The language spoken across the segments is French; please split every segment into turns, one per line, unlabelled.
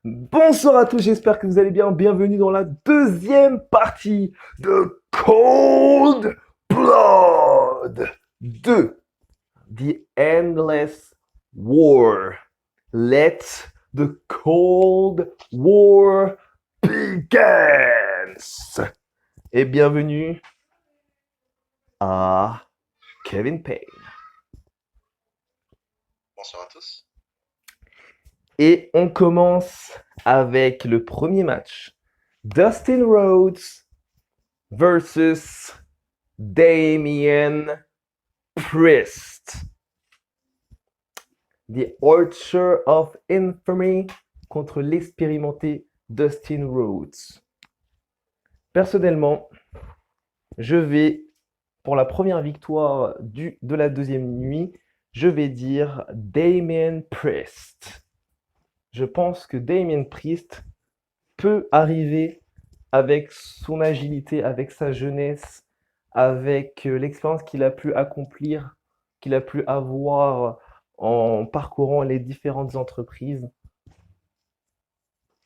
Bonsoir à tous, j'espère que vous allez bien. Bienvenue dans la deuxième partie de Cold Blood 2, The Endless War. Let the Cold War begins. Et bienvenue à Kevin Payne.
Bonsoir à tous.
Et on commence avec le premier match. Dustin Rhodes versus Damien Priest. The Archer of Infamy contre l'expérimenté Dustin Rhodes. Personnellement, je vais, pour la première victoire de la deuxième nuit, je vais dire Damien Priest. Je pense que Damien Priest peut arriver avec son agilité, avec sa jeunesse, avec l'expérience qu'il a pu accomplir, qu'il a pu avoir en parcourant les différentes entreprises.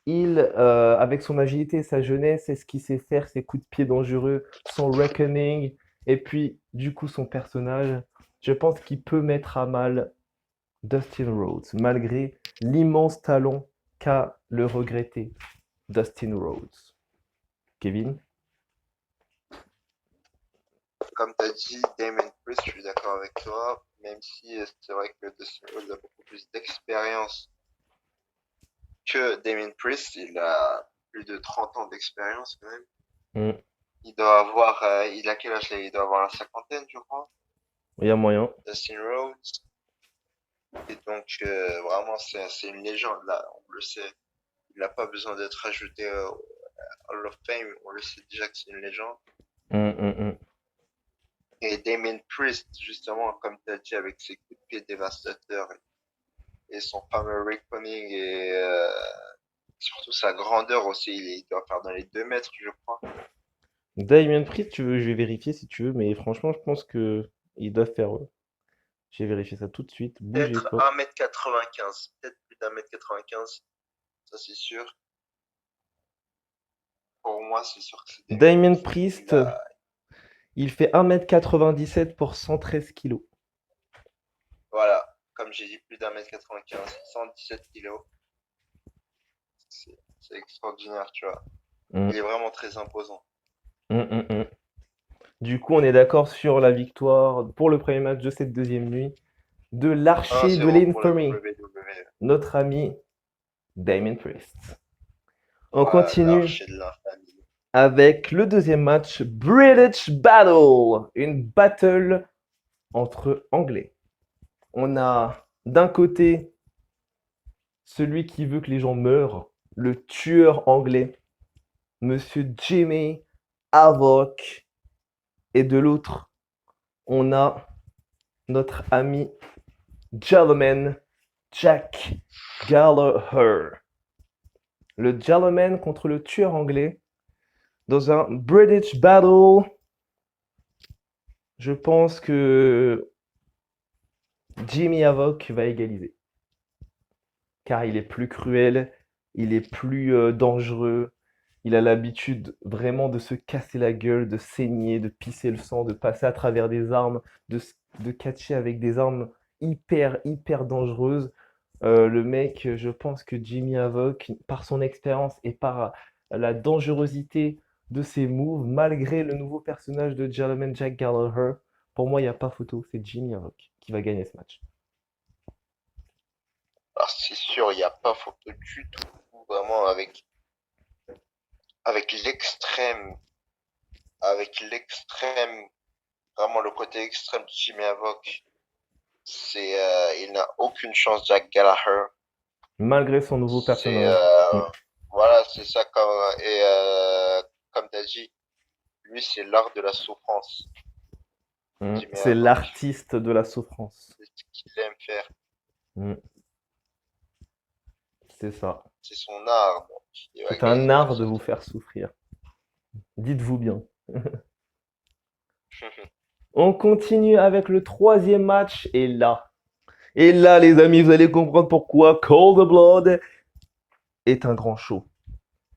Avec son agilité et sa jeunesse, c'est ce qu'il sait faire, ses coups de pied dangereux, son reckoning, et puis du coup son personnage, je pense qu'il peut mettre à mal Dustin Rhodes, malgré l'immense talent qu'a le regretté Dustin Rhodes. Kevin?
Comme tu as dit, Damien Priest, je suis d'accord avec toi, même si c'est vrai que Dustin Rhodes a beaucoup plus d'expérience que Damien Priest. Il a plus de 30 ans d'expérience quand même.
Mm.
Il doit avoir, il a quel âge là? Il doit avoir la cinquantaine, je crois,
Il y a moyen.
Dustin Rhodes. Et donc, vraiment, c'est une légende là, on le sait. Il n'a pas besoin d'être ajouté au Hall of Fame, on le sait déjà que c'est une légende.
Mm.
Et Damien Priest, justement, comme tu as dit, avec ses coups de pied dévastateurs et son fameux reckoning et surtout sa grandeur aussi, il doit faire dans les 2 mètres, je crois.
Damien Priest, tu veux, je vais vérifier si tu veux, mais franchement, je pense que il doit faire. Je vais vérifier ça tout de suite. Bougez
Peut-être
pas.
1m95, peut-être plus d'1m95, ça c'est sûr. Pour moi, c'est sûr que c'est Damien
Damien
Priest.
Priest, il fait 1m97 pour 113 kilos.
Voilà, comme j'ai dit, plus d'1m95, 117 kilos. C'est extraordinaire, tu vois.
Mm,
Il est vraiment très imposant.
mm. Du coup, on est d'accord sur la victoire pour le premier match de cette deuxième nuit de l'archer de
1-0 pour la
l'infamie,
WWE.
notre ami Damien Priest. On
Voilà,
continue
l'archer de l'infamie.
avec le deuxième match, British Battle, une battle entre Anglais. On a d'un côté celui qui veut que les gens meurent, le tueur anglais, Monsieur Jimmy Havoc. Et de l'autre, on a notre ami Gentleman Jack Gallagher. Le Gentleman contre le tueur anglais dans un British Battle. Je pense que Jimmy Havoc va égaliser. Car il est plus cruel, il est plus dangereux, il a l'habitude vraiment de se casser la gueule, de saigner, de pisser le sang, de passer à travers des armes, de catcher avec des armes hyper dangereuses. Le mec, je pense que Jimmy Havoc, par son expérience et par la dangerosité de ses moves, malgré le nouveau personnage de Gentleman Jack Gallagher, pour moi, il n'y a pas photo, c'est Jimmy Havoc qui va gagner ce match.
Alors c'est sûr, il n'y a pas photo du tout, vraiment avec l'extrême, avec l'extrême, vraiment le côté extrême de Jimmy Havoc. Il n'a aucune chance, Jack Gallagher.
Malgré son nouveau
C'est,
personnage.
voilà, c'est ça comme t'as dit, lui c'est l'art de la souffrance, Jimmy
C'est
Havoc.
l'artiste de la souffrance.
C'est ce qu'il aime faire,
Mm, c'est ça.
c'est son art, donc il va
C'est un
gagner
art
sur
de vous
cette.
faire souffrir. Dites-vous bien. On continue avec le troisième match et là, les amis, vous allez comprendre pourquoi Cold Blood est un grand show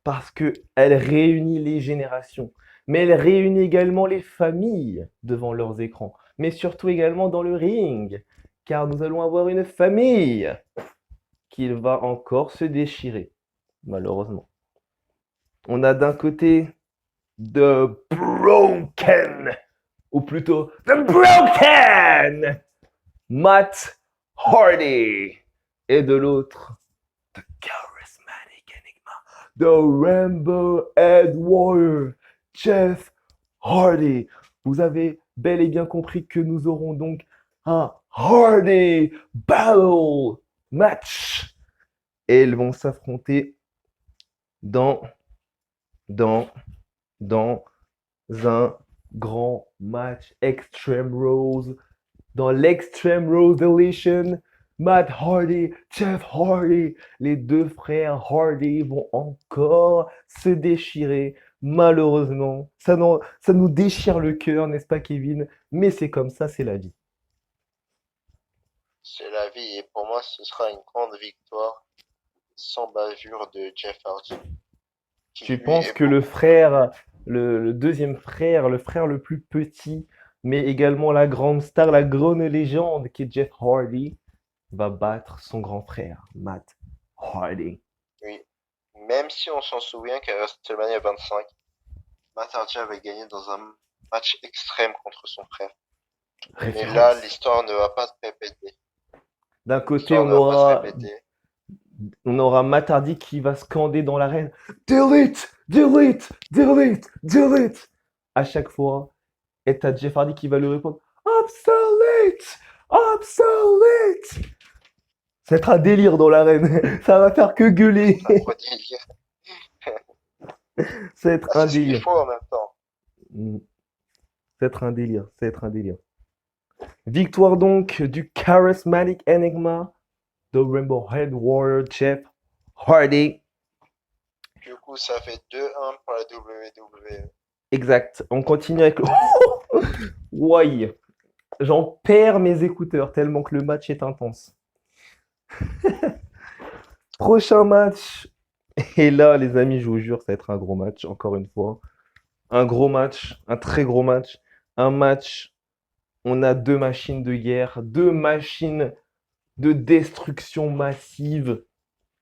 parce que elle réunit les générations, mais elle réunit également les familles devant leurs écrans, mais surtout également dans le ring, car nous allons avoir une famille qui va encore se déchirer, malheureusement. On a d'un côté The Broken, ou plutôt The Broken Matt Hardy, et de l'autre The Charismatic Enigma, The Rainbow Head Warrior, Jeff Hardy. Vous avez bel et bien compris que nous aurons donc un Hardy Battle match. Et ils vont s'affronter dans, dans, dans un grand match Extreme Rules, dans l'Extreme Rules Deletion. Matt Hardy, Jeff Hardy, les deux frères Hardy vont encore se déchirer. Malheureusement, ça nous déchire le cœur, n'est-ce pas, Kevin? Mais c'est comme ça, c'est la vie.
C'est la vie, et pour moi, ce sera une grande victoire sans bavure de Jeff Hardy, qui
Tu
lui
penses
est
que le
beaucoup plus.
frère, le deuxième frère, le frère le plus petit, mais également la grande star, la grande légende qui est Jeff Hardy, va battre son grand frère, Matt Hardy.
Oui. Même si on s'en souvient qu'à WrestleMania 25, Matt Hardy avait gagné dans un match extrême contre son frère. Mais là,
Référence.
l'histoire ne va pas se répéter.
D'un côté,
L'histoire ne va pas se répéter.
on aura Matt Hardy qui va scander dans l'arène Delete, delete, delete, delete. À chaque fois, et t'as Jeff Hardy qui va lui répondre Obsolete, obsolete. Ça va être un délire dans l'arène. Ça va faire que gueuler.
Ça trop délire.
Ça va être
Ah,
un
c'est ce qu'il
délire.
faut en même temps.
Mm. Ça va être un délire. Ça va être un délire. Victoire donc du Charismatic Enigma de Rainbow Head Warrior Jeff Hardy.
Du coup, ça fait 2-1 pour la WWE.
Exact. On continue avec le. Ouais. J'en perds mes écouteurs tellement que le match est intense. Prochain match. Et là, les amis, je vous jure, ça va être un gros match, encore une fois. Un gros match, un très gros match. Un match, on a deux machines de guerre, deux machines de destruction massive.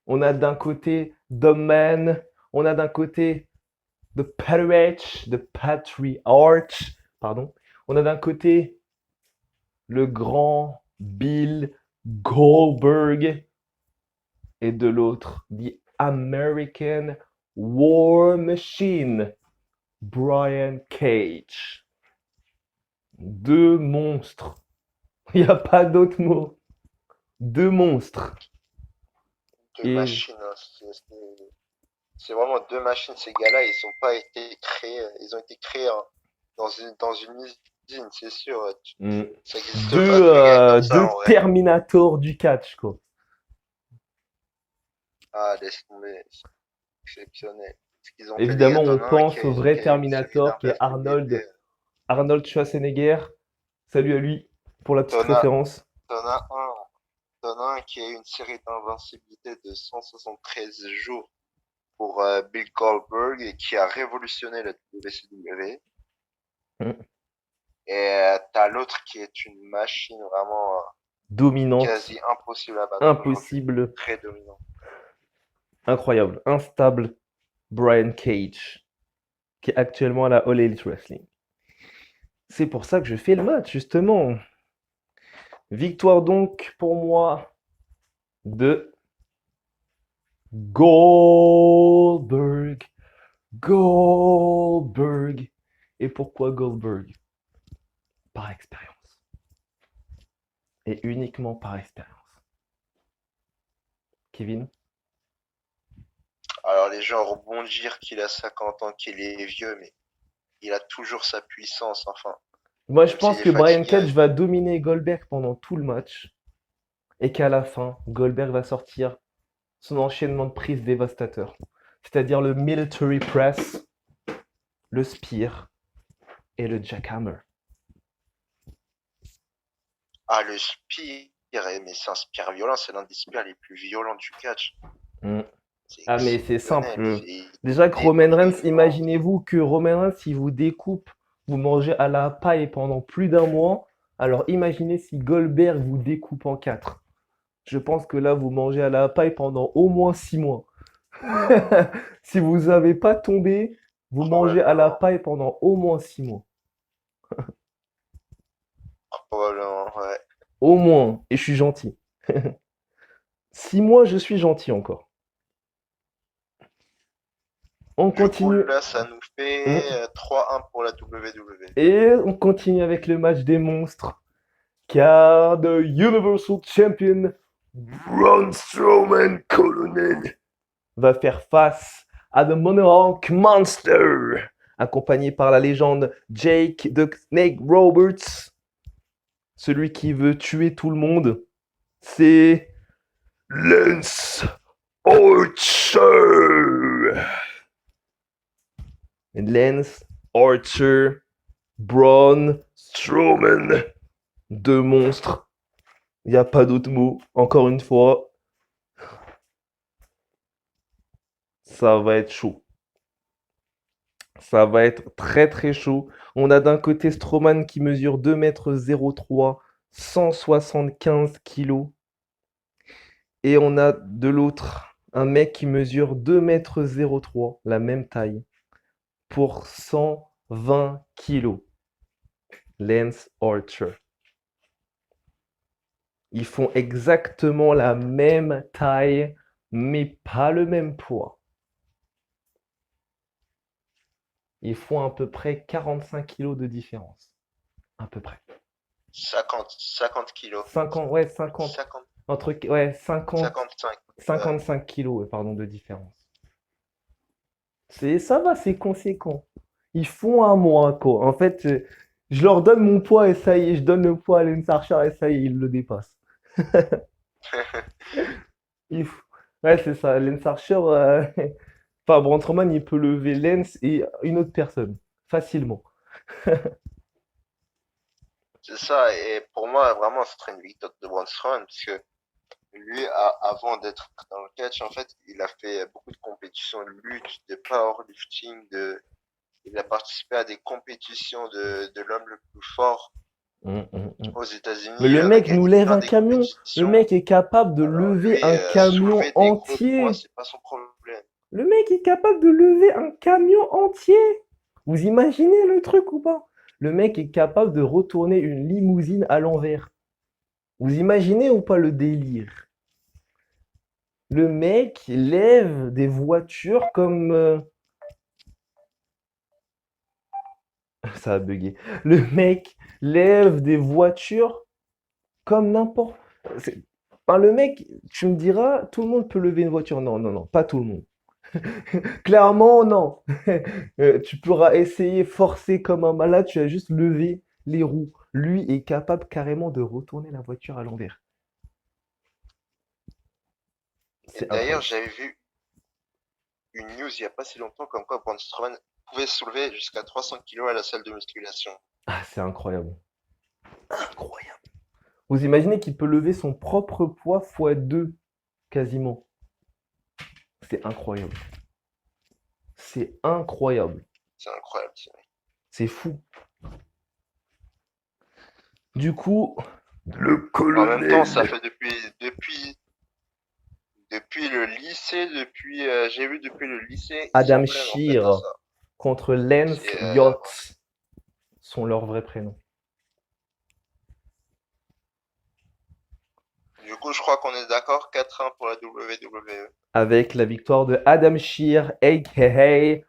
On a d'un côté The Man, on a d'un côté The Patriarch, pardon. On a d'un côté le grand Bill Goldberg et de l'autre The American War Machine, Brian Cage. Deux monstres. Il n'y a pas d'autre mot. Deux monstres.
Deux
Et
machines, hein. C'est vraiment deux machines. Ces gars-là, ils ont pas été créés. Ils ont été créés dans une usine, c'est sûr.
mm,
Ça n'existe pas
deux,
deux gars comme ça
deux
en vrai.
Terminator du catch, quoi.
Ah, laisse tomber. C'est exceptionnel. Ce qu'ils ont fait, les gars,
Évidemment, on
t'en as un
pense au
qui
vrai
a une série
Terminator qui est
d'infertilité.
Arnold Schwarzenegger. Salut à lui pour la petite
T'en as,
référence.
t'en as un. T'en as un qui a une série d'invincibilité de 173 jours pour Bill Goldberg et qui a révolutionné la WCW.
Mm.
Et t'as l'autre qui est une machine vraiment
Dominante,
quasi impossible à battre aujourd'hui.
impossible,
Très dominant.
incroyable, instable, Brian Cage, qui est actuellement à la All Elite Wrestling. C'est pour ça que je fais le match, justement. Victoire donc pour moi de Goldberg. Goldberg. Et pourquoi Goldberg? Par expérience. Et uniquement par expérience. Kevin?
Alors les gens rebondirent qu'il a 50 ans, qu'il est vieux, mais il a toujours sa puissance, enfin.
Moi, je
Même s'il
pense
est
que Brian
fatigué.
Cage va dominer Goldberg pendant tout le match. Et qu'à la fin, Goldberg va sortir son enchaînement de prises dévastateur. C'est-à-dire le military press, le spear et le jackhammer.
Ah, le spear, mais c'est un spear violent, c'est l'un des spears les plus violents du catch.
Mm.
C'est
Ah, mais c'est
exceptionnel.
simple.
C'est
Déjà que Roman Reigns,
déprimant.
imaginez-vous que Roman Reigns, il vous découpe, vous mangez à la paille pendant plus d'un mois. Alors imaginez si Goldberg vous découpe en quatre. Je pense que là, vous mangez à la paille pendant au moins 6 mois. Si vous n'avez pas tombé, vous mangez à la
Probablement.
paille pendant au moins 6 mois.
Probablement, ouais.
Au moins. Et je suis gentil. 6 mois, je suis gentil encore. On
Du coup,
continue.
là, ça nous fait
Hmm.
3-1 pour la WWE.
Et on continue avec le match des monstres. Car the Universal Champion Braun Strowman Colonel va faire face à The Monarch Monster, accompagné par la légende Jake the Snake Roberts. Celui qui veut tuer tout le monde, c'est Lance Archer. Lance Archer, Braun Strowman, deux monstres. Il n'y a pas d'autre mot. Encore une fois, ça va être chaud. Ça va être très très chaud. On a d'un côté Strowman qui mesure 2,03 m, 175 kg. Et on a de l'autre un mec qui mesure 2,03 m, la même taille, pour 120 kg. Lance Archer. Ils font exactement la même taille, mais pas le même poids. Ils font à peu près 45 kg de différence. À peu près.
50 kilos.
50, ouais, 50.
50,
Entre, ouais, 50,
55.
55 kilos, pardon, de différence. Ça va, c'est conséquent. Ils font un mois, quoi. En fait, je leur donne mon poids et ça y est, je donne le poids à Lance Archer et ça y est, ils le dépassent. Il f- Ouais, c'est ça. Lance Archer, enfin, Braun Strowman, il peut lever Lance et une autre personne, facilement.
C'est ça, et pour moi, vraiment, ce serait une victoire de Braun Strowman, parce que lui, avant d'être dans le catch, en fait, il a fait beaucoup de compétitions de lutte, de powerlifting, il a participé à des compétitions de l'homme le plus fort
Hum, hum, hum.
aux
Mais
États-Unis.
le
Il en a
mec nous
gagné
lève
plein
un
des
camion. Le
compétitions.
mec est capable de
Alors
lever
lui,
un camion
soulever des gros poids,
entier.
c'est pas son problème.
Le mec est capable de lever un camion entier. Vous imaginez le truc ou pas? Le mec est capable de retourner une limousine à l'envers. Vous imaginez ou pas le délire? Le mec lève des voitures comme... Ça a bugué. Le mec lève des voitures comme n'importe... Enfin, le mec, tu me diras, tout le monde peut lever une voiture. Non, non, non, pas tout le monde. Clairement, non. Tu pourras essayer, forcer comme un malade, tu vas juste lever les roues. Lui est capable carrément de retourner la voiture à l'envers.
Et
C'est
d'ailleurs,
incroyable.
j'avais vu une news il y a pas si longtemps comme quoi Braun Strowman pouvait soulever jusqu'à 300 kilos à la salle de musculation.
Ah, c'est incroyable. Incroyable. Vous imaginez qu'il peut lever son propre poids fois 2, quasiment. C'est incroyable. C'est incroyable.
C'est incroyable, c'est vrai.
C'est fou. Du coup, le
En même temps, ça
colonel
fait depuis le lycée, j'ai vu depuis le lycée, ils
Adam
s'entraînent en fait à
Shear
ça.
contre Lance
C'est
Yachts sont leurs vrais prénoms.
Du coup, je crois qu'on est d'accord, 4-1 pour la WWE.
Avec la victoire de Adam Shear, a.k.a.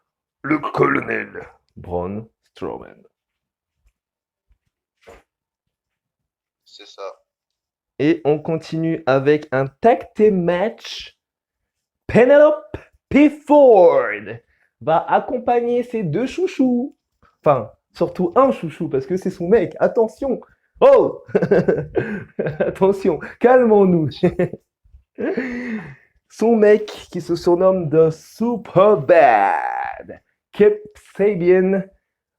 le colonel Braun Strowman.
C'est ça.
Et on continue avec un tag team match. Penelope P. Ford va accompagner ses deux chouchous. Enfin, surtout un chouchou, parce que c'est son mec. Attention. Oh. Attention, calmons-nous. Son mec qui se surnomme The Superbad. Kip Sabian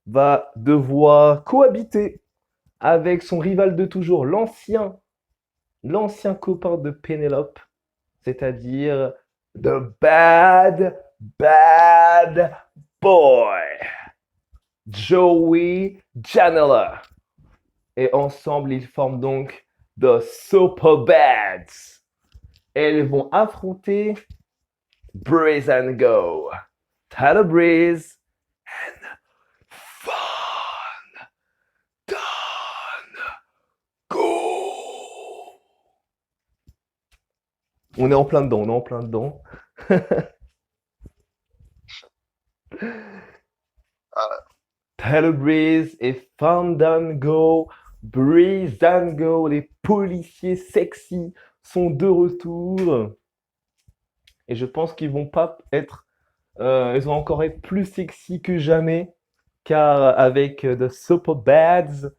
va devoir cohabiter avec son rival de toujours, l'ancien copain de Penelope, c'est-à-dire The bad boy, Joey Janela. Et ensemble, ils forment donc The Superbads. Et ils vont affronter Breeze and Go. Tyler Breeze and Fun Done Go. On est en plein dedans, on est en plein dedans.
Ah,
Tyler Breeze et Fandango. Breeze and Go, les policiers sexy sont de retour. Et je pense qu'ils vont pas être, ils vont encore être plus sexy que jamais, car avec The Superbads,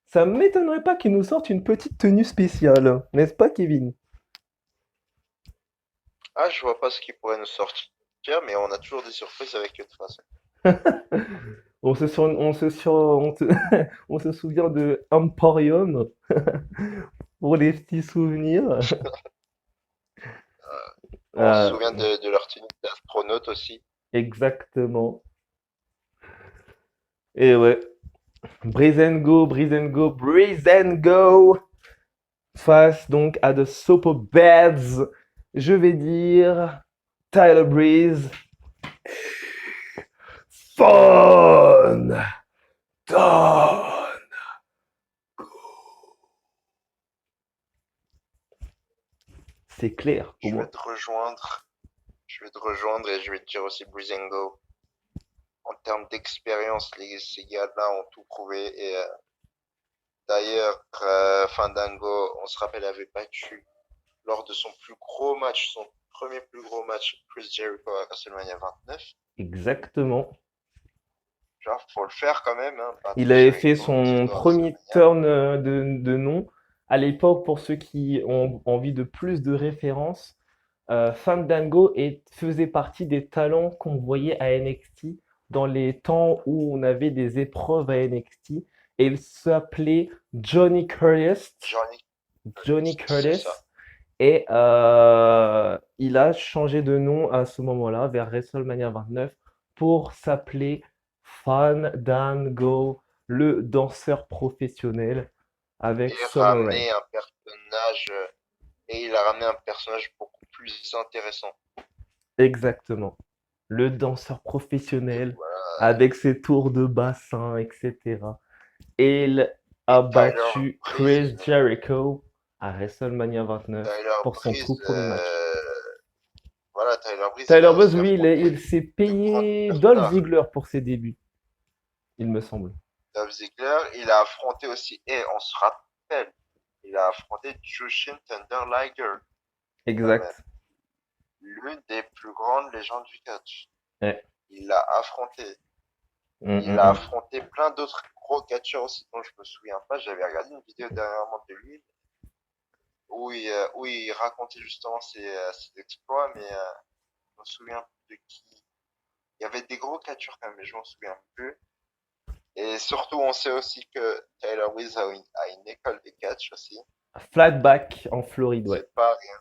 ça m'étonnerait pas qu'ils nous sortent une petite tenue spéciale, n'est-ce pas, Kevin?
je vois pas ce qui pourrait nous sortir, mais on a toujours des surprises avec eux de toute façon.
On se souvient de Emporium pour les petits souvenirs.
On se
Euh,
souvient de leur tenue d'astronaute aussi.
exactement. Et ouais, Breeze and Go, Breeze and Go, Breeze and Go face donc à The Superbads. Je vais dire Tyler Breeze. Fun Done. C'est clair pour
Je vais
moi.
te rejoindre. Je vais te rejoindre et je vais te dire aussi Breezango. En termes d'expérience, ces gars-là ont tout prouvé. Et d'ailleurs, Fandango, on se rappelle, avait battu lors de son plus gros match, son premier plus gros match, Chris Jericho à WrestleMania 29.
Exactement.
Genre, faut le faire quand même, hein, battre
Il avait fait
Jericho,
son
surtout à
premier
WrestleMania.
turn de nom. À l'époque, pour ceux qui ont envie de plus de références, Fandango faisait partie des talents qu'on voyait à NXT dans les temps où on avait des épreuves à NXT. Et il s'appelait Johnny Curtis.
Johnny,
Johnny
c'est
Curtis.
ça.
Et il a changé de nom à ce moment-là, vers WrestleMania 29, pour s'appeler Fandango, le danseur professionnel, avec
Et
Summer Rain.
ramener un personnage, et il a ramené un personnage beaucoup plus intéressant.
Exactement. Le danseur
Et
professionnel,
voilà.
avec ses tours de bassin, etc. Et il a
Et Tyler
battu
Breeze,
Chris Jericho à WrestleMania 29
Tyler
pour son tout
Breeze,
premier match.
voilà, Tyler Breeze, il
Tyler
a
Breeze,
aussi
lui,
affronté
il s'est
de grandes
payé Dolph
stars.
Ziggler pour ses débuts, il me semble.
Dolph Ziggler, il a affronté aussi, et on se rappelle, il a affronté Jushin Thunder Liger, quand même,
Exact.
l'une des plus grandes légendes du catch.
Ouais.
Il l'a affronté.
Mm,
Il
mm,
a
mm.
affronté plein d'autres gros catcheurs aussi dont je me souviens pas. J'avais regardé une vidéo dernièrement de lui où il racontait justement ses exploits, mais je me souviens plus de qui. Il y avait des gros catcheurs quand même, mais je m'en souviens plus. Et surtout, on sait aussi que Tyler Breeze a une école de catch aussi.
Flatback en Floride, ouais.
C'est pas rien.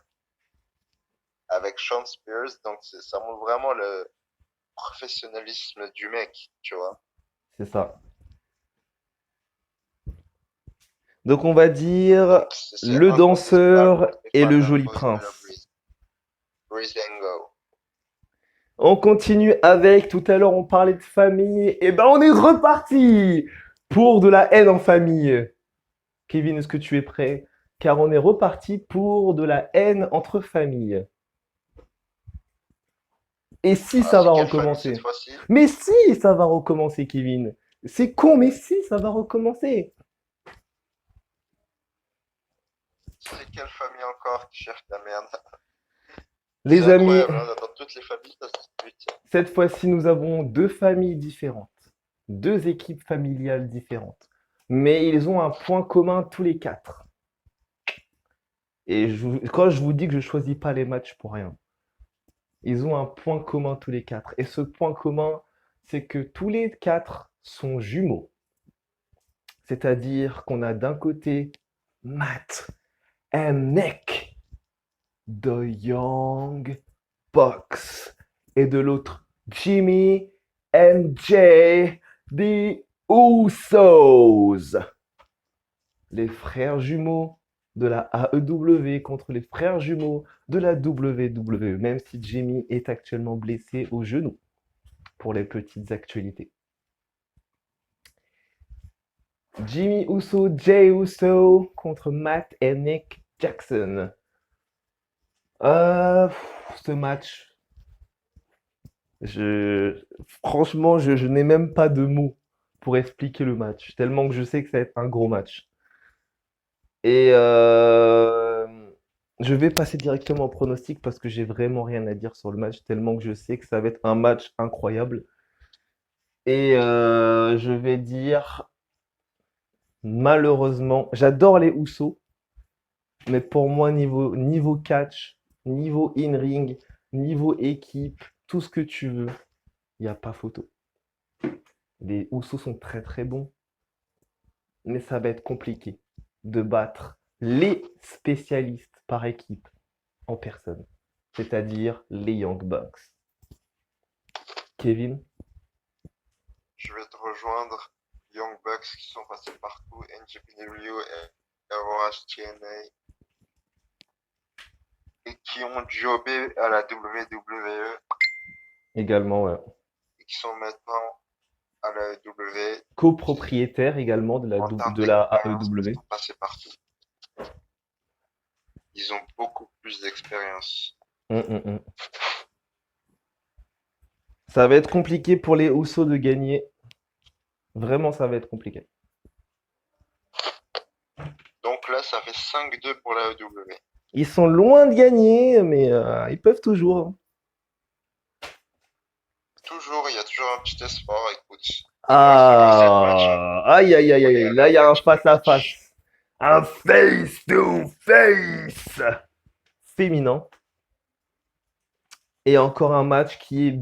Avec Sean Spears, donc ça montre vraiment le professionnalisme du mec, tu vois.
C'est ça. Donc on va dire
Donc c'est
le
incontestable
danseur
côté
et le joli
Fandango et Tyler
prince.
Breeze. Breezango.
On continue avec, tout à l'heure on parlait de famille, et ben on est reparti pour de la haine en famille. Kevin, est-ce que tu es prêt? Car on est reparti pour de la haine entre familles. Et si
Ah,
ça
c'est
va
quelle famille cette
recommencer?
fois-ci?
Mais si ça va recommencer, Kevin. C'est con, mais si ça va recommencer.
C'est quelle famille encore qui cherche la merde? C'est
Les amis,
incroyable, hein, dans toutes les familles, ça se dispute.
cette fois-ci, nous avons deux familles différentes, deux équipes familiales différentes. Mais ils ont un point commun tous les quatre. Et quand je vous dis que je choisis pas les matchs pour rien, ils ont un point commun tous les quatre. Et ce point commun, c'est que tous les quatre sont jumeaux. C'est-à-dire qu'on a d'un côté Matt and Nick, the Young Bucks. Et de l'autre, Jimmy and Jay, the Usos. Les frères jumeaux de la AEW contre les frères jumeaux de la WWE, même si Jimmy est actuellement blessé au genou, pour les petites actualités. Jimmy Uso, Jay Uso contre Matt et Nick Jackson. Ce match, franchement, je n'ai même pas de mots pour expliquer le match, tellement que je sais que ça va être un gros match. Et je vais passer directement au pronostic parce que j'ai vraiment rien à dire sur le match, tellement que je sais que ça va être un match incroyable. Et je vais dire, malheureusement, j'adore les Usos, mais pour moi, niveau catch, niveau in-ring, niveau équipe, tout ce que tu veux, il n'y a pas photo. Les Usos sont très très bons, mais ça va être compliqué de battre les spécialistes par équipe en personne, c'est-à-dire les Young Bucks. Kevin?
Je vais te rejoindre. Young Bucks qui sont passés partout, NJPW et ROH TNA, et qui ont jobé à la WWE
Également, ouais.
et qui sont maintenant à la AEW.
Copropriétaire également
En termes
de la
d'expérience, ils
AEW.
sont passés partout. Ils ont beaucoup plus d'expérience.
Mm. Ça va être compliqué pour les Usos de gagner. Vraiment, ça va être compliqué.
Donc là, ça fait 5-2 pour la AEW.
Ils sont loin de gagner, mais ils peuvent toujours.
Toujours, il y a toujours un petit espoir, écoute.
Ah, aïe, aïe, aïe, aïe. Là, il y a un face-à-face.
Match.
Un face-to-face féminin. Et encore un match qui est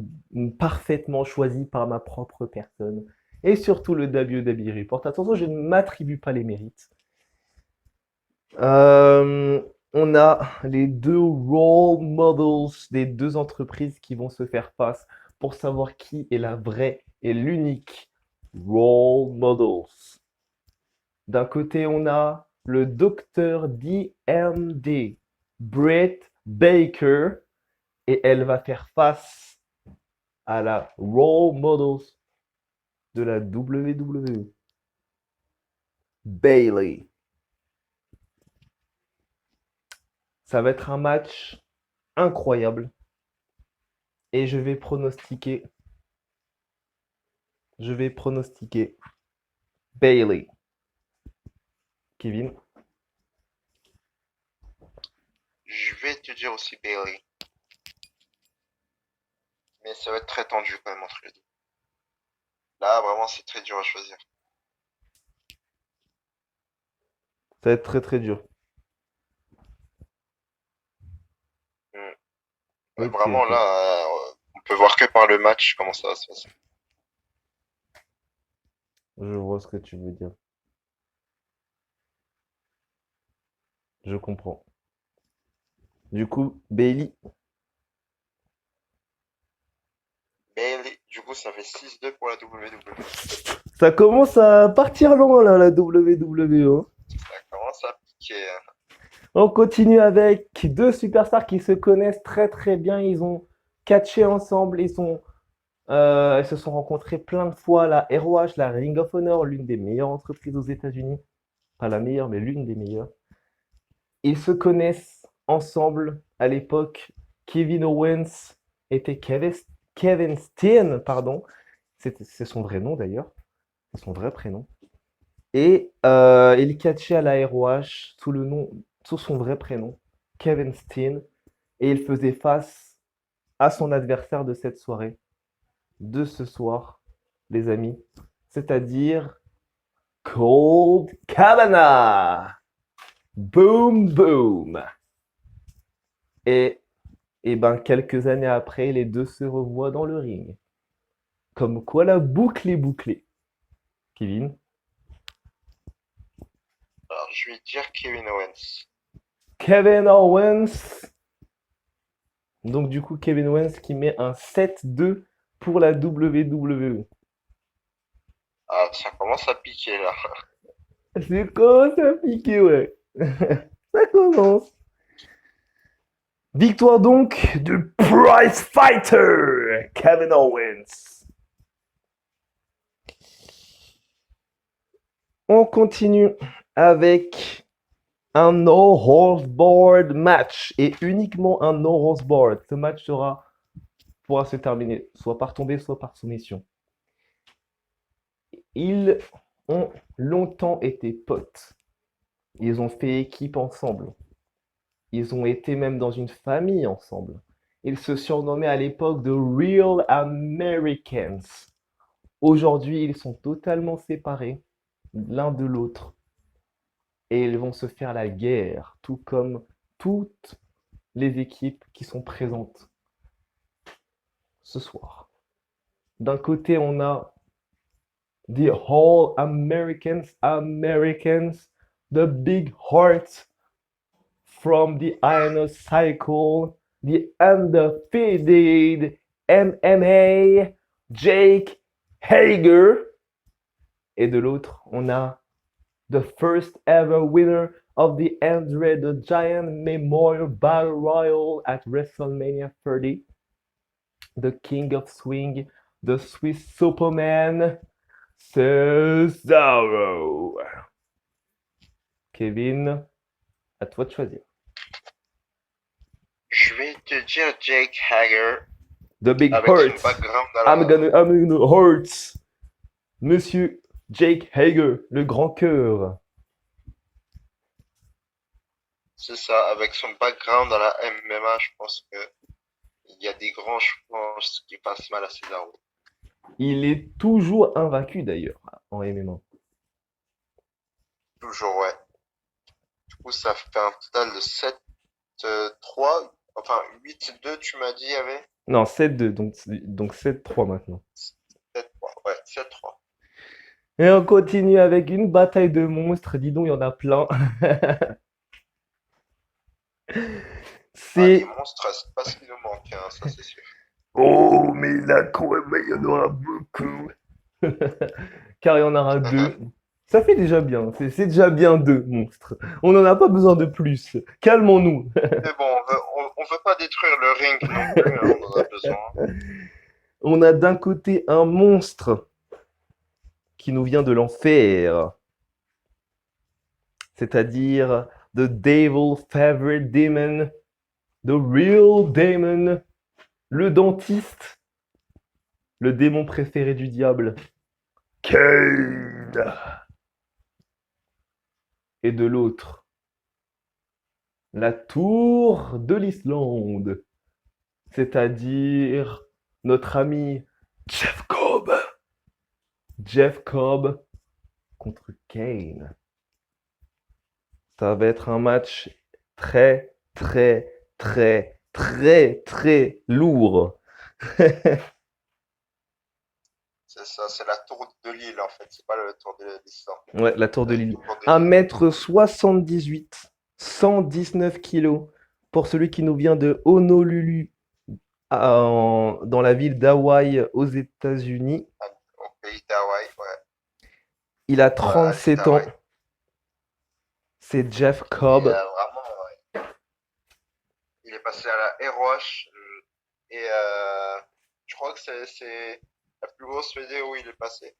parfaitement choisi par ma propre personne. Et surtout le WWE Report. Attention, je ne m'attribue pas les mérites. On a les deux role models des deux entreprises qui vont se faire face pour savoir qui est la vraie et l'unique role models. D'un côté, on a le docteur DMD, Britt Baker, et elle va faire face à la role models de la WWE, Bayley. Ça va être un match incroyable. Et je vais pronostiquer Bayley. Kevin?
Je vais te dire aussi Bayley. Mais ça va être très tendu quand même entre les deux. Là, vraiment, c'est très dur à choisir.
Ça va être très très dur. Ok,
Vraiment,
ok.
là, on peut voir que par le match comment ça va se passer.
Je vois ce que tu veux dire. Je comprends. Du coup, Bailey,
Bayley, du coup, ça fait 6-2 pour la WWE.
ça commence à partir loin là, la WWE.
Ça commence à piquer.
On continue avec deux superstars qui se connaissent très très bien. Ils ont catché ensemble. Ils se sont rencontrés plein de fois. La ROH, la Ring of Honor, l'une des meilleures entreprises aux États-Unis. Pas la meilleure, mais l'une des meilleures. Ils se connaissent ensemble à l'époque. Kevin Owens était Kevin Steen, pardon. C'est son vrai nom d'ailleurs. C'est son vrai prénom. Et il catchait à la ROH sous son vrai prénom, Kevin Steen. Et il faisait face à son adversaire de cette soirée, de ce soir, les amis. C'est-à-dire Cold Cabana. Boom, boom. Et, et ben, quelques années après, les deux se revoient dans le ring. Comme quoi la boucle est bouclée. Kevin?
Alors, je vais dire Kevin Owens.
Kevin Owens. Donc du coup, Kevin Owens qui met un 7-2 pour la WWE.
Ah, ça commence à piquer là.
C'est commence à piquer, ouais. Ça commence. Victoire donc du Prize Fighter, Kevin Owens. On continue avec un no horse board match et uniquement un no horse board. Ce match pourra se terminer soit par tombée, soit par soumission. Ils ont longtemps été potes. Ils ont fait équipe ensemble. Ils ont été même dans une famille ensemble. Ils se surnommaient à l'époque de Real Americans. Aujourd'hui, ils sont totalement séparés l'un de l'autre et ils vont se faire la guerre, tout comme toutes les équipes qui sont présentes ce soir. D'un côté, on a the All Americans, the Big Heart from the Inner Cycle, the undefeated MMA, Jake Hager. Et de l'autre, on a the first ever winner of the Andre the Giant Memorial Battle Royal at WrestleMania 30, the King of Swing, the Swiss Superman, Cesaro. Kevin, à toi de choisir.
Je vais te dire Jake Hager
The Big
avec son
Hurt.
background à
I'm gonna hurt. Monsieur Jake Hager, le grand cœur.
C'est ça, avec son background dans la MMA, je pense que il y a des grands chances qui passent mal à Cesaro.
Il est toujours invaincu d'ailleurs en MMA.
Toujours, ouais. Du coup, ça fait un total de 7-3, enfin 8-2, tu m'as dit, il y avait
Non, 7-2, donc 7-3 maintenant.
7-3, ouais, 7-3.
Et on continue avec une bataille de monstres. Dis donc, il y en a plein.
Ah, des
C'est.
monstres, c'est pas ce qui nous manque, hein, ça c'est sûr.
Oh, mais là, quand même, il y en aura beaucoup. Car il y en aura deux. Ça fait déjà bien. C'est déjà bien deux monstres. On n'en a pas besoin de plus. Calmons-nous.
Mais bon, on veut pas détruire le ring non plus, hein, on en a besoin.
On a d'un côté un monstre qui nous vient de l'enfer, c'est-à-dire The Devil's Favorite Demon, The Real Demon, le dentiste, le démon préféré du diable, Kane. Et de l'autre, la tour de l'Islande, c'est-à-dire notre ami Jeff Cobb. Jeff Cobb contre Kane. Ça va être un match très, très, très, très, très lourd.
C'est ça, c'est la tour de l'île en fait, c'est pas le tour de l'Islande.
Ouais, la tour de
La
l'île.
tour de l'île.
1m78, 119 kilos pour celui qui nous vient de Honolulu, dans la ville d'Hawaï aux États-Unis.
Au pays d'Hawaï, ouais.
Il a
À l'île
37 ans.
d'Hawaï.
C'est Jeff
Et
Cobb.
vraiment, ouais. Il est passé à la ROH et je crois que c'est la plus grosse fédé où il est passé.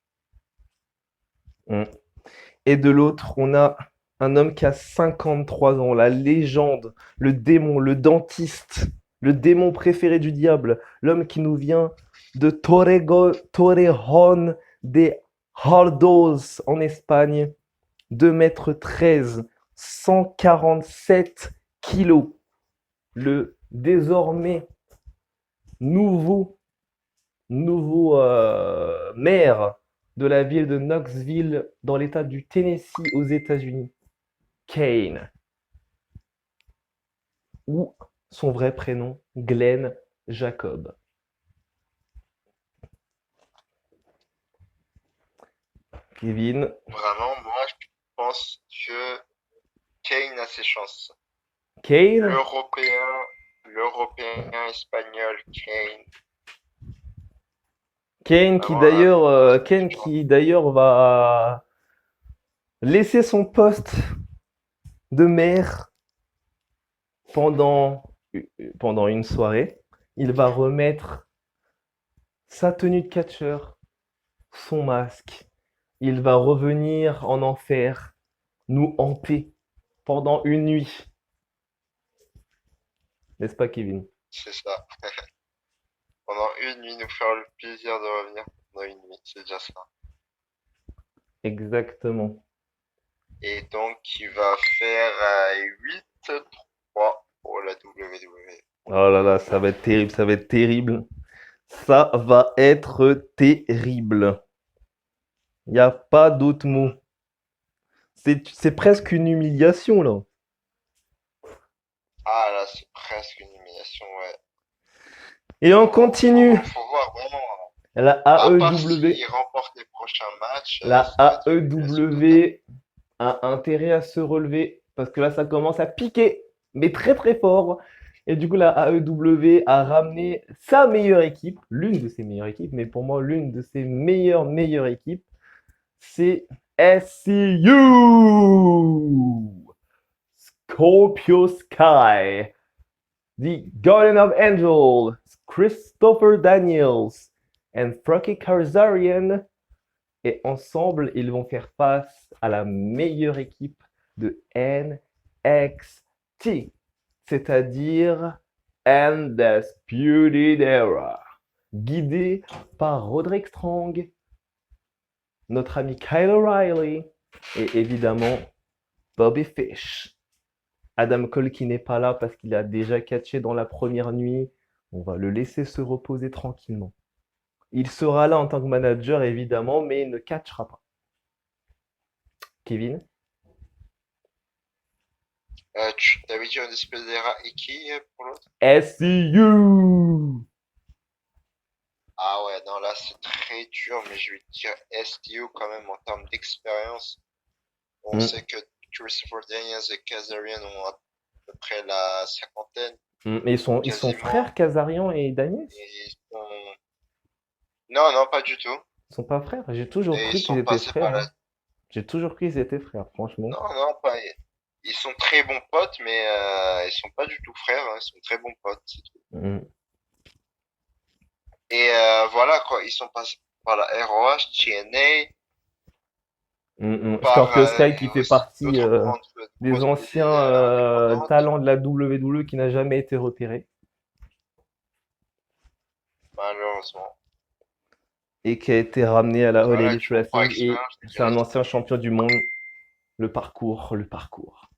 Et de l'autre, on a un homme qui a 53 ans, la légende, le démon, le dentiste, le démon préféré du diable, l'homme qui nous vient de Torrejon de Hardos en Espagne, 2,13 m, 147 kilos. Le désormais nouveau maire de la ville de Knoxville dans l'état du Tennessee aux États-Unis, Kane, ou son vrai prénom, Glenn Jacob. Kevin.
Vraiment, moi, je pense que Kane a ses chances.
Kane?
l'Européen espagnol Kane.
Kane
Vraiment un
Qui d'ailleurs va laisser son poste de maire pendant, pendant une soirée. Il va remettre sa tenue de catcheur, son masque. Il va revenir en enfer, nous hanter pendant une nuit. N'est-ce pas, Kevin?
c'est ça. Pendant une nuit, nous faire le plaisir de revenir pendant une nuit, c'est déjà ça.
Exactement.
Et donc, il va faire 8-3 pour la WWE.
Oh là là, ça va être terrible, ça va être terrible. Ça va être terrible. Il n'y a pas d'autre mot. C'est presque une humiliation, là.
Ah là, c'est presque une humiliation, ouais.
Et on
Faut,
continue.
faut voir vraiment.
La
À part
AEW,
s'il remporte les prochains matchs,
la
ça va être une humiliation totale.
AEW a intérêt à se relever parce que là, ça commence à piquer, mais très très fort. Et du coup, la AEW a ramené sa meilleure équipe, l'une de ses meilleures équipes, mais pour moi, l'une de ses meilleures équipes, c'est SCU! Scorpio Sky, The Guardian of Angel, Christopher Daniels, and Frankie Kazarian. Et ensemble, ils vont faire face à la meilleure équipe de NXT, c'est-à-dire Undisputed Era, guidé par Roderick Strong, notre ami Kyle O'Reilly et évidemment Bobby Fish. Adam Cole qui n'est pas là parce qu'il a déjà catché dans la première nuit. On va le laisser se reposer tranquillement. Il sera là en tant que manager évidemment, mais il ne catchera pas. Kevin?
Tu t'avais dit Undisputed Era et qui pour l'autre?
SCU!
Ah ouais, non, là c'est très dur, mais je vais te dire STU quand même en termes d'expérience. On
Mm,
sait que Christopher Daniels et Kazarian ont à peu près la cinquantaine,
mm. Mais ils sont
quasiment.
frères, Kazarian et Daniels?
Et ils sont... Non, non, pas du tout.
Ils sont pas frères? J'ai toujours
Et ils
cru qu'ils
sont
étaient
passés par
frères,
la...
hein. J'ai toujours cru qu'ils étaient frères, franchement.
Non, non, pas... Ils sont très bons potes, mais ils sont pas du tout frères, hein, ils sont très bons potes, c'est tout.
Mm,
Et voilà quoi, ils sont passés par la ROH, TNA, par
Scorpio Sky qui fait
aussi
partie
d'autres
des
grosses
anciens
BD indépendantes,
talents de la WWE qui n'a jamais été repéré
malheureusement.
et qui a été ramené à la All
Voilà,
Elite
du coup, par
Wrestling et
expérience, je
c'est un
dirais
ancien
STU.
champion du monde. Le parcours, le parcours.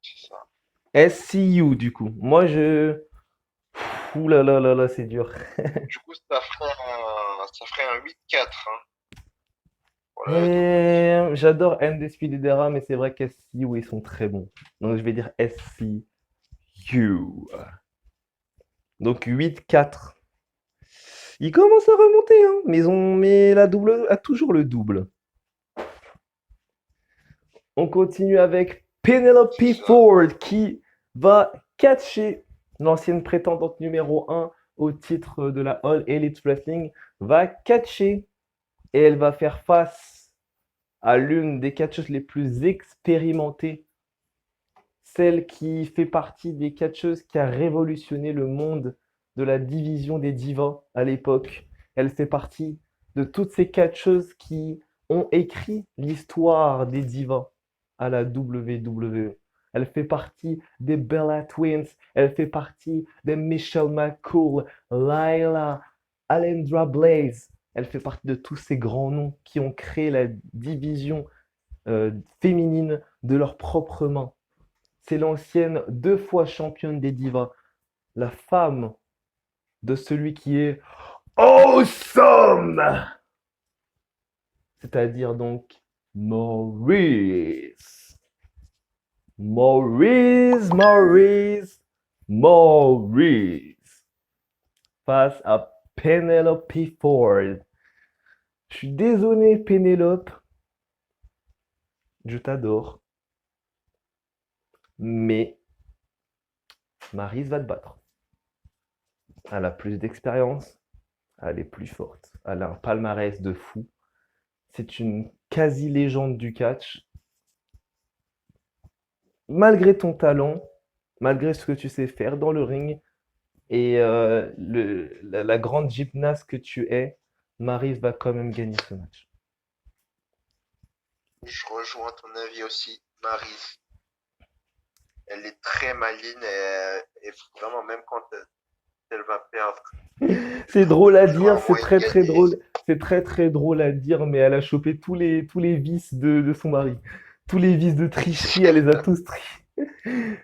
C'est ça.
SCU du coup. Moi je... Ouh là là là là, c'est dur.
Du coup, ça ferait un 8-4 hein, pour la WWE.
Et j'adore Undisputed Era, mais c'est vrai qu'SCU, ils sont très bons. Donc je vais dire SCU. Donc 8-4. Ils commencent à remonter, hein, mais la double a toujours le double. On continue avec Penelope
C'est ça.
Ford qui va catcher l'ancienne prétendante numéro 1 au titre de la All Elite Wrestling, va catcher et elle va faire face à l'une des catcheuses les plus expérimentées, celle qui fait partie des catcheuses qui a révolutionné le monde de la division des divas à l'époque. Elle fait partie de toutes ces catcheuses qui ont écrit l'histoire des divas à la WWE. Elle fait partie des Bella Twins, elle fait partie des Michelle McCool, Lila, Alendra Blaze. Elle fait partie de tous ces grands noms qui ont créé la division féminine de leurs propres mains. C'est l'ancienne 2 fois championne des divas, la femme de celui qui est awesome, c'est-à-dire donc Maurice. Maurice, Maurice, Maurice, face à Penelope Ford. Je suis désolé, Penelope, je t'adore. Mais Maryse va te battre. Elle a plus d'expérience, elle est plus forte. Elle a un palmarès de fou. C'est une quasi-légende du catch. Malgré ton talent, malgré ce que tu sais faire dans le ring et la grande gymnaste que tu es, Maryse va quand même gagner ce match.
Je rejoins ton avis aussi, Maryse. Elle est très maligne et vraiment, même quand elle va perdre, elle
C'est
trouve
drôle à
toujours
dire,
un
c'est
moyen de
très très
gagner.
drôle. C'est très très drôle à dire, mais elle a chopé tous les vices de son mari. Tous les vices de tricherie, elle les a tous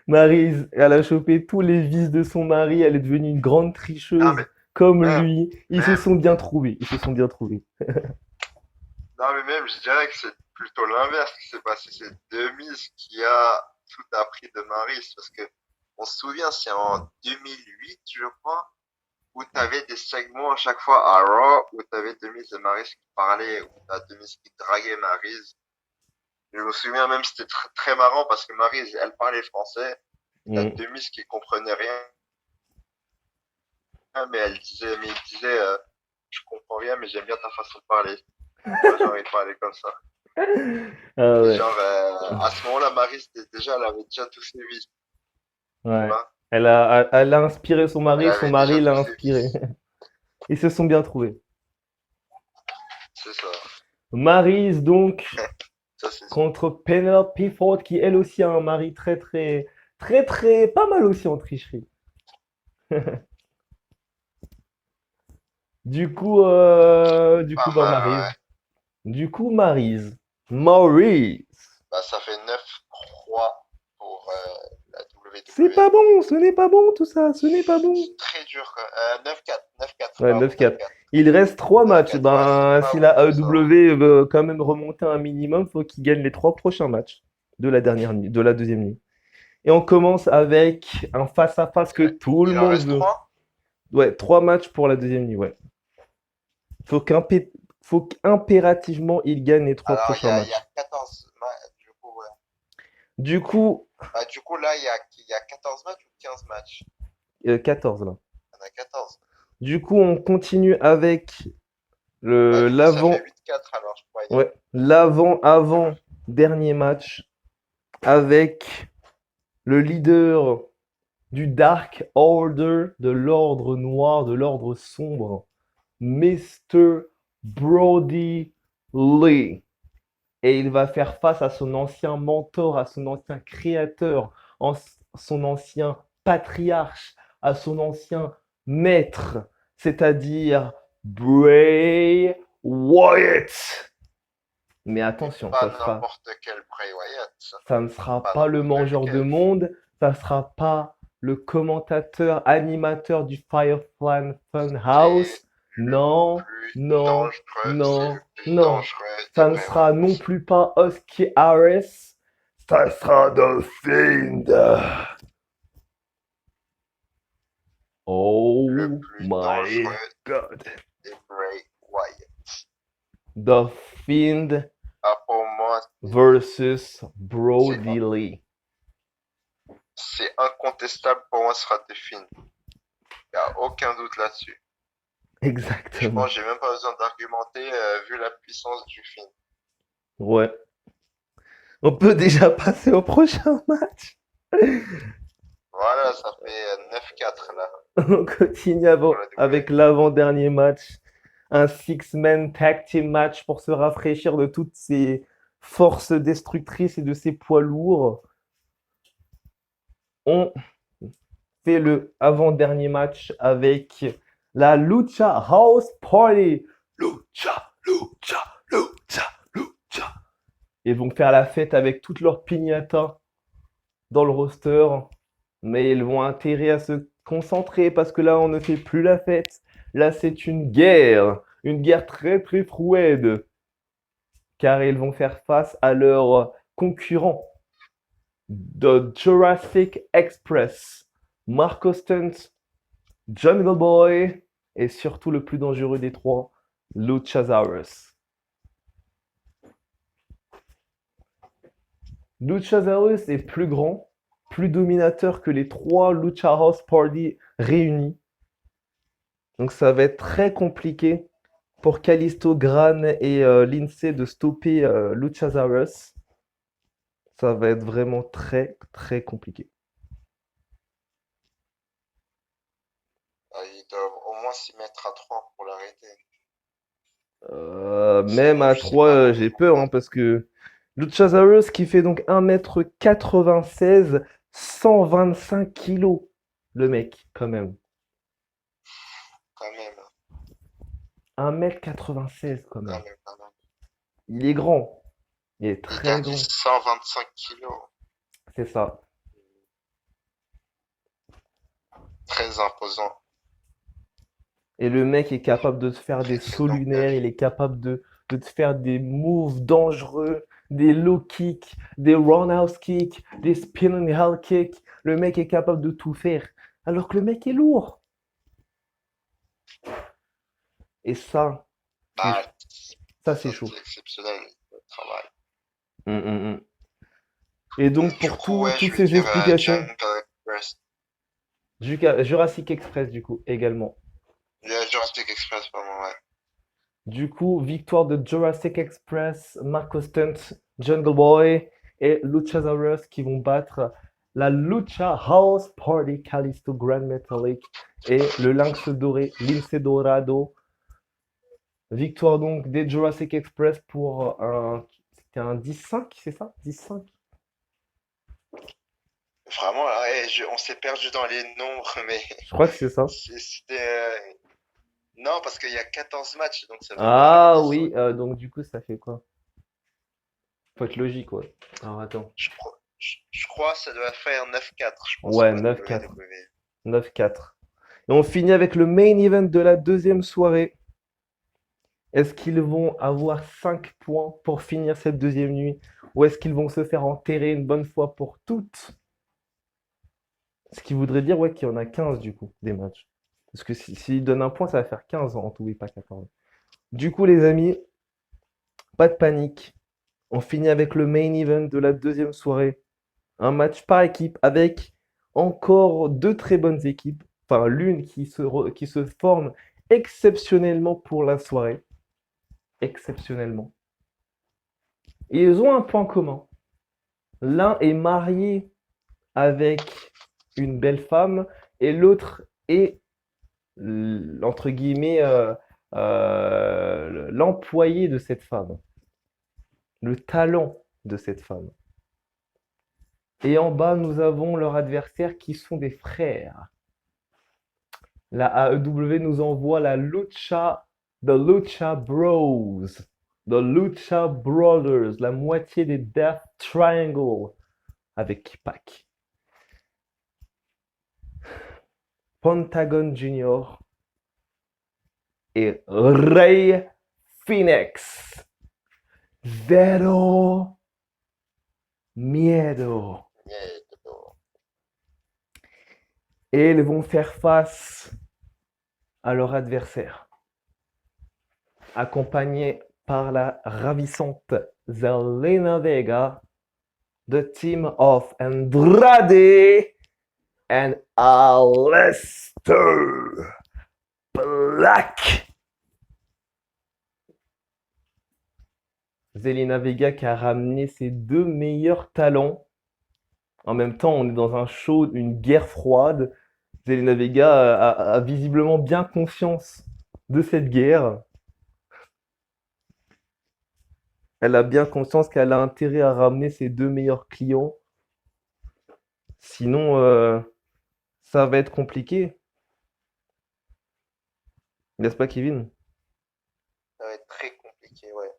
Maryse, elle a chopé tous les vices de son mari, elle est devenue une grande
Non, mais
tricheuse comme
même,
lui. Ils se
même,
sont bien trouvés, ils se sont bien trouvés.
non, mais même, je dirais que c'est plutôt l'inverse qui s'est passé. C'est Demise qui a tout appris de Maryse parce que on se souvient, c'est en 2008, je crois, où tu avais des segments à chaque fois à Raw où tu avais Demise et Maryse qui parlaient, où t'as Demise qui draguait Maryse. Je me souviens même, c'était très marrant parce que Maryse, elle parlait français, et t'as
Mm.
Demise qui comprenait rien, mais il disait, je comprends rien, mais j'aime bien ta façon de parler. Tu vois, genre, il parlait comme ça.
Ah
Et
ouais,
genre, à ce moment-là, Maryse, déjà, elle avait déjà tous ses vices, tu
ouais.
vois.
Elle a inspiré
Elle
son
avait déjà
mari l'a
tous ses
inspiré.
vices.
Ils se sont bien trouvés.
C'est ça.
Maryse donc
Ça, c'est sûr.
contre Penelope Ford qui elle aussi a un mari très pas mal aussi en tricherie. Du coup
Pas
bah
mal, ouais.
Maryse. Du coup Maryse. Maryse.
Bah, ça fait 9-3 pour la
C'est
WWE.
pas bon, ce n'est pas bon tout ça, ce n'est pas bon.
C'est très dur, quoi. 9-4, 9-4,
Ouais,
pardon,
9-4.
9-4.
Il reste 3 matchs.
9-4, ouais, c'est
Ben,
pas
si
bon
la
pour ça.
AEW veut quand même remonter un minimum, faut qu'il gagne les 3 prochains matchs de la dernière nuit, de la deuxième nuit. Et on commence avec un face-à-face que tout le
Il en
monde
reste
veut.
3.
Ouais, 3 matchs pour la deuxième nuit, ouais. Faut qu'impé- Faut qu'impérativement il gagne les 3
Alors,
prochains
il y a
matchs.
14 matchs, du coup, ouais.
Du coup,
Bah, du coup, là, il y a 14 matchs ou 15 matchs?
14 là.
Il y en a 14.
Du coup, on continue avec
Bah, du coup, ça fait
l'avant,
8-4, alors, je croyais.
ouais, avant dernier match avec le leader du Dark Order, de l'ordre noir, de l'ordre sombre, Mr. Brody Lee. Et il va faire face à son ancien mentor, à son ancien créateur, son ancien patriarche, à son ancien maître, c'est-à-dire Bray Wyatt. Mais
Et
attention,
pas n'importe quel Bray Wyatt, ça.
ça ne sera
Pas
pas le
n'importe
mangeur de
lequel.
monde, ça ne sera pas le commentateur, animateur du Firefly
C'est
Funhouse.
le
Non,
plus
non,
dangereux. C'est
non,
le plus
non.
dangereux de
Ça ne
Bray
sera non
Wyatt.
plus pas Husky Harris, ça sera The Fiend.
Le
Oh
plus
my
dangereux
God.
de Bray Wyatt.
The Fiend
Ah, pour moi,
versus
c'est
Brody Lee.
c'est incontestable. Pour moi, ce sera The Fiend. Il n'y a aucun doute là-dessus. Et je pense
Exactement.
que j'ai même pas besoin d'argumenter vu la puissance du Fiend.
Ouais. On peut déjà passer au prochain match.
Voilà, ça fait 9-4 là
On continue
pour la W.
avec l'avant-dernier match. Un six-man tag team match pour se rafraîchir de toutes ces forces destructrices et de ces poids lourds. On fait le avant-dernier match avec la Lucha House Party. Lucha, Lucha, Lucha, Lucha. Ils vont faire la fête avec toutes leurs piñatas dans le roster. Mais ils vont intérêt à se concentrer parce que là, on ne fait plus la fête. Là, c'est une guerre très très frouide, car ils vont faire face à leurs concurrents de Jurassic Express, Marco Stunt, Jungle Boy et surtout le plus dangereux des trois, Luchasaurus. Luchasaurus est plus grand, plus dominateur que les 3 Lucha House Party réunis. Donc ça va être très compliqué pour Kalisto, Gran et Lindsay de stopper Luchasaurus. Ça va être vraiment très très compliqué.
Ils doivent au moins s'y mettre à 3 pour l'arrêter.
Même
Sinon,
à
je sais pas
3,
comment
j'ai
ils vont
peur
faire.
hein, parce que Luchasaurus qui fait donc 1m96, 125 kilos. Le mec, quand même.
Quand même,
1m96 quand
quand
même.
même, quand même.
Il est grand. Il est
Et t'as
très
dit
grand.
125 kilos.
C'est ça.
Très imposant.
Et le mec est capable de te faire des
Et
sauts
donc,
lunaires, il est capable de te faire des moves dangereux, des low kicks, des roundhouse kicks, des spinning hell kicks. Le mec est capable de tout faire. Alors que le mec est lourd. Et c'est,
bah,
ça c'est
ça
chaud.
c'est exceptionnel, le travail.
Hum, hum, hum. Et donc
Du
pour
coup, ouais, je
toutes
vais
ces
dire
explications,
Jungle Express.
Jurassic Express du coup également.
Jurassic Express, pardon, ouais.
Du coup, victoire de Jurassic Express, Marco Stunt, Jungle Boy et Luchasaurus qui vont battre la Lucha House Party, Kalisto, Grand Metalik et le Lynx Doré, Lince Dorado. Victoire donc des Jurassic Express pour c'était un 10-5, c'est ça? 10-5?
Vraiment, ouais, on s'est perdu dans les nombres, mais
Je crois que c'est ça.
c'était. Non, parce qu'il y a 14 matchs, donc ça veut pas faire
Ah
10, ouais.
oui, donc du coup ça fait quoi? Faut être logique, ouais. Alors attends.
Je crois que ça doit faire 9-4, je pense,
Ouais,
pour la
9-4.
WWE.
9-4. Et on finit avec le main event de la deuxième soirée. Est-ce qu'ils vont avoir 5 points pour finir cette deuxième nuit? Ou est-ce qu'ils vont se faire enterrer une bonne fois pour toutes? Ce qui voudrait dire ouais, qu'il y en a 15 du coup, des matchs. Parce que s'ils donnent un point, ça va faire 15 en tout et pas 14. Du coup, les amis, pas de panique. On finit avec le main event de la deuxième soirée. Un match par équipe avec encore deux très bonnes équipes. Enfin, l'une qui se forme exceptionnellement pour la soirée. Exceptionnellement. Et ils ont un point commun. L'un est marié avec une belle femme et l'autre est, entre guillemets, l'employé de cette femme, le talent de cette femme. Et en bas, nous avons leurs adversaires qui sont des frères. La AEW nous envoie The Lucha Bros, The Lucha Brothers, la moitié des Death Triangle avec Pac. Pentagon Junior et Rey Phoenix. Zero miedo. Et ils vont faire face à leur adversaire, accompagnés par la ravissante Zelina Vega, the team of Andrade and Aleister Black. Zelina Vega qui a ramené ses deux meilleurs talents. En même temps, on est dans un show, une guerre froide. Zelina Vega a visiblement bien conscience de cette guerre. Elle a bien conscience qu'elle a intérêt à ramener ses deux meilleurs clients. Sinon, ça va être compliqué. N'est-ce pas, Kevin?
Ça va être très compliqué, ouais.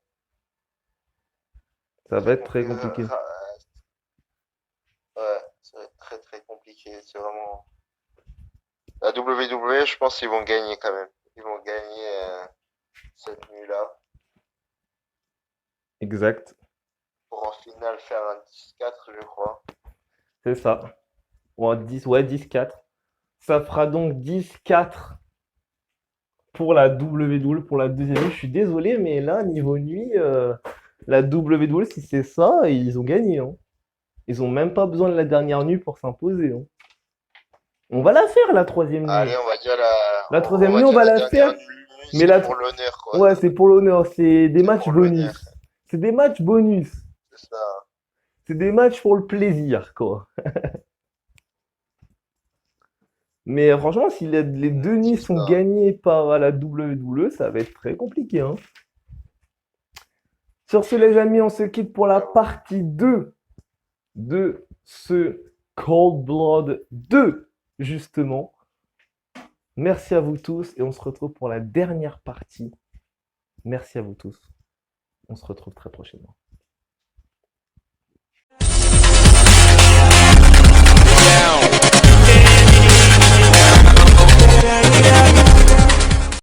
Ça va être très
Compli- euh,
compliqué.
ra- ouais, ça va être très très compliqué. C'est vraiment. La WWE, je pense qu'ils vont gagner quand même. Ils vont gagner cette nuit-là
Exact.
pour en finale faire un 10-4, je crois.
C'est ça. Ouais, 10, ouais, 10-4. Ça fera donc 10-4 pour la WWE, pour la deuxième nuit. Je suis désolé, mais là, niveau nuit, la WWE, si c'est ça, ils ont gagné, hein. Ils ont même pas besoin de la dernière nuit pour s'imposer, hein. On va la faire, la troisième nuit.
Allez, on va dire
La troisième nuit,
dire
on va la
dernière
faire.
nuit,
Mais
c'est
la
pour l'honneur, quoi.
Ouais, c'est pour l'honneur. C'est des matchs
pour l'honneur.
bonus. C'est des matchs bonus.
C'est ça.
C'est des matchs pour le plaisir, quoi. Mais franchement, si les deux nuits
C'est
sont
ça.
gagnées par la WWE, ça va être très compliqué, hein. Sur ce, les amis, on se quitte pour la partie 2 de ce Cold Blood 2, justement. Merci à vous tous et on se retrouve pour la dernière partie. Merci à vous tous. On se retrouve très prochainement.
Yeah.